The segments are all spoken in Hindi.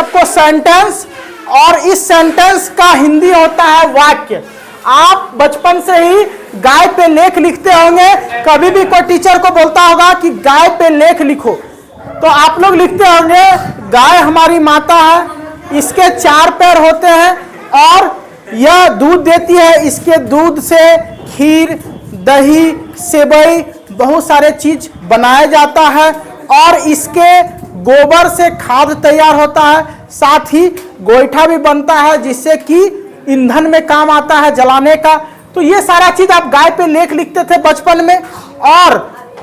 सबको सेंटेंस, और इस सेंटेंस का हिंदी होता है वाक्य। आप बचपन से ही गाय पे लेख लिखते होंगे, कभी भी कोई टीचर को बोलता होगा कि गाय पे लेख लिखो, तो आप लोग लिखते होंगे गाय हमारी माता है, इसके 4 पैर होते हैं और यह दूध देती है, इसके दूध से खीर, दही, सेवई, बहुत सारे चीज बनाया जाता है, और इसके गोबर से खाद तैयार होता है, साथ ही गोईठा भी बनता है जिससे कि ईंधन में काम आता है जलाने का। तो ये सारा चीज आप गाय पे लेख लिखते थे बचपन में। और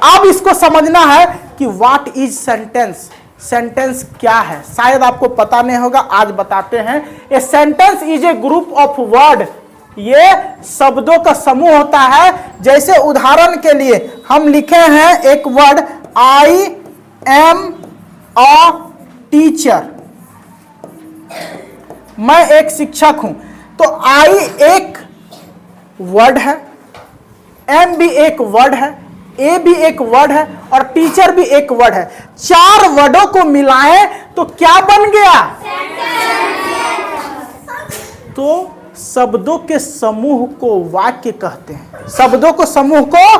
अब इसको समझना है कि व्हाट इज सेंटेंस, सेंटेंस क्या है। शायद आपको पता नहीं होगा, आज बताते हैं। A sentence is a group of word, ये शब्दों का समूह होता है। जैसे उदाहरण के लिए हम लिखे हैं एक word, I am a teacher, मैं एक शिक्षक हूं। तो आई एक वर्ड है, एम भी एक वर्ड है, ए भी एक वर्ड है, और टीचर भी एक वर्ड है। 4 वर्डों को मिलाएं तो क्या बन गया? तो शब्दों के समूह को वाक्य कहते हैं। शब्दों को समूह को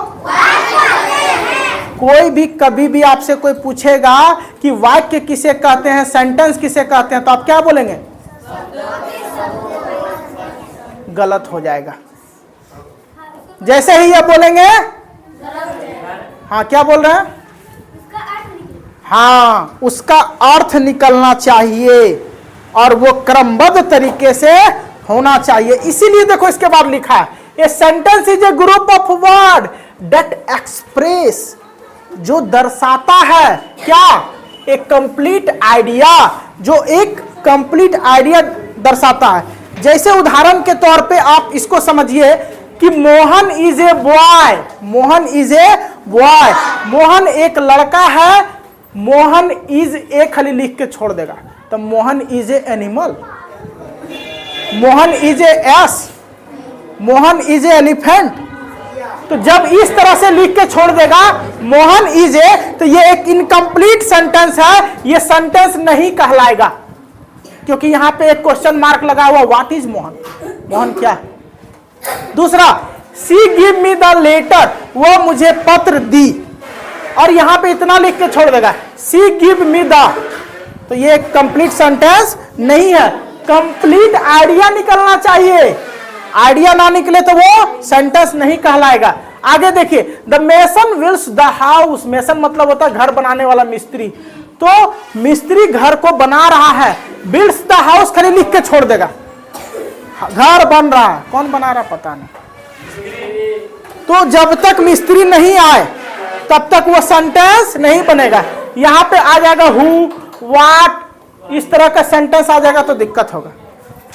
कोई भी कभी भी आपसे कोई पूछेगा कि वाक्य किसे कहते हैं, सेंटेंस किसे कहते हैं, तो आप क्या बोलेंगे? गलत हो जाएगा। जैसे ही ये बोलेंगे, हाँ क्या बोल रहे हैं? हाँ, उसका अर्थ निकलना चाहिए और वो क्रमबद्ध तरीके से होना चाहिए। इसीलिए देखो इसके बाद लिखा है, a sentence is a group of word that express, जो दर्शाता है क्या? एक कंप्लीट आइडिया, जो एक कंप्लीट आइडिया दर्शाता है। जैसे उदाहरण के तौर पे आप इसको समझिए कि Mohan is a boy, Mohan is a boy, Mohan एक लड़का है। मोहन इज ए खाली लिख के छोड़ देगा तो Mohan is a animal, Mohan is A S, Mohan is a elephant. तो जब इस तरह से लिख के छोड़ देगा मोहन इज ए, तो ये एक इनकम्प्लीट सेंटेंस है, ये सेंटेंस नहीं कहलाएगा, क्योंकि यहां पे एक क्वेश्चन मार्क लगा हुआ, व्हाट इज मोहन, मोहन क्या है। दूसरा, सी गिव मी द लेटर, वो मुझे पत्र दी, और यहां पे इतना लिख के छोड़ देगा सी गिव मी द, तो ये एक कंप्लीट सेंटेंस नहीं है। कंप्लीट आइडिया निकलना चाहिए, आइडिया ना निकले तो वो सेंटेंस नहीं कहलाएगा। आगे देखिए, the mason builds the house, mason मतलब होता है घर बनाने वाला मिस्त्री। तो मिस्त्री घर को बना रहा है, बिल्ड्स द हाउस खाली लिख के छोड़ देगा, घर बन रहा है, कौन बना रहा पता नहीं। तो जब तक मिस्त्री नहीं आए तब तक वो सेंटेंस नहीं बनेगा। यहां पे आ जाएगा हु, व्हाट, इस तरह का सेंटेंस आ जाएगा तो दिक्कत होगा।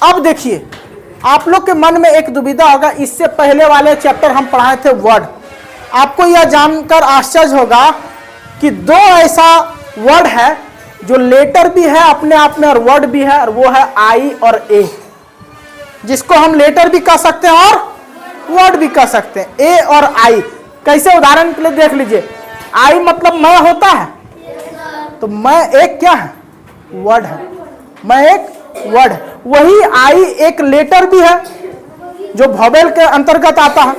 अब देखिए, आप लोग के मन में एक दुविधा होगा, इससे पहले वाले चैप्टर हम पढ़ाए थे वर्ड, आपको यह जानकर आश्चर्य होगा कि 2 ऐसा वर्ड है जो लेटर भी है अपने आप में और वर्ड भी है, और वो है आई और ए, जिसको हम लेटर भी कह सकते हैं और वर्ड भी कह सकते हैं, ए और आई। कैसे? उदाहरण के लिए देख लीजिए, आई मतलब मैं होता है, तो मैं एक क्या है? वर्ड है, मैं एक वर्ड है। वही आई एक लेटर भी है जो वोवेल के अंतर्गत आता है।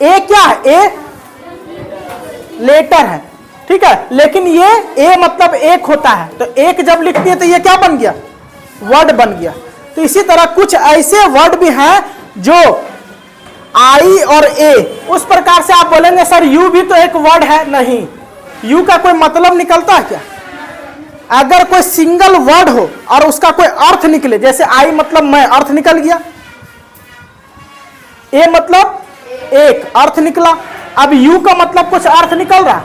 ए क्या है? ए लेटर है, ठीक है, लेकिन ये ए मतलब एक होता है, तो एक जब लिखती है तो ये क्या बन गया? वर्ड बन गया। तो इसी तरह कुछ ऐसे वर्ड भी हैं जो आई और ए, उस प्रकार से आप बोलेंगे सर यू भी तो एक वर्ड है, नहीं, यू का कोई मतलब निकलता है क्या? अगर कोई सिंगल वर्ड हो और उसका कोई अर्थ निकले, जैसे आई मतलब मैं, अर्थ निकल गया, ए मतलब एक, अर्थ निकला। अब यू का मतलब कुछ अर्थ निकल रहा,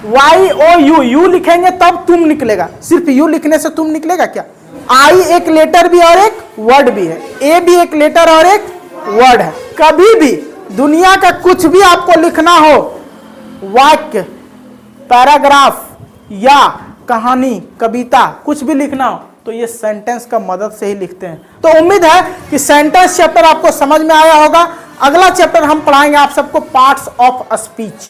वाई ओ यू, यू लिखेंगे तब तुम निकलेगा, सिर्फ यू लिखने से तुम निकलेगा क्या? आई एक लेटर भी और एक वर्ड भी है, ए भी एक लेटर और एक वर्ड है। कभी भी दुनिया का कुछ भी आपको लिखना हो, वाक्य, पैराग्राफ या कहानी, कविता, कुछ भी लिखना हो तो ये सेंटेंस का मदद से ही लिखते हैं। तो उम्मीद है कि सेंटेंस चैप्टर आपको समझ में आया होगा। अगला चैप्टर हम पढ़ाएंगे आप सबको पार्ट्स ऑफ स्पीच।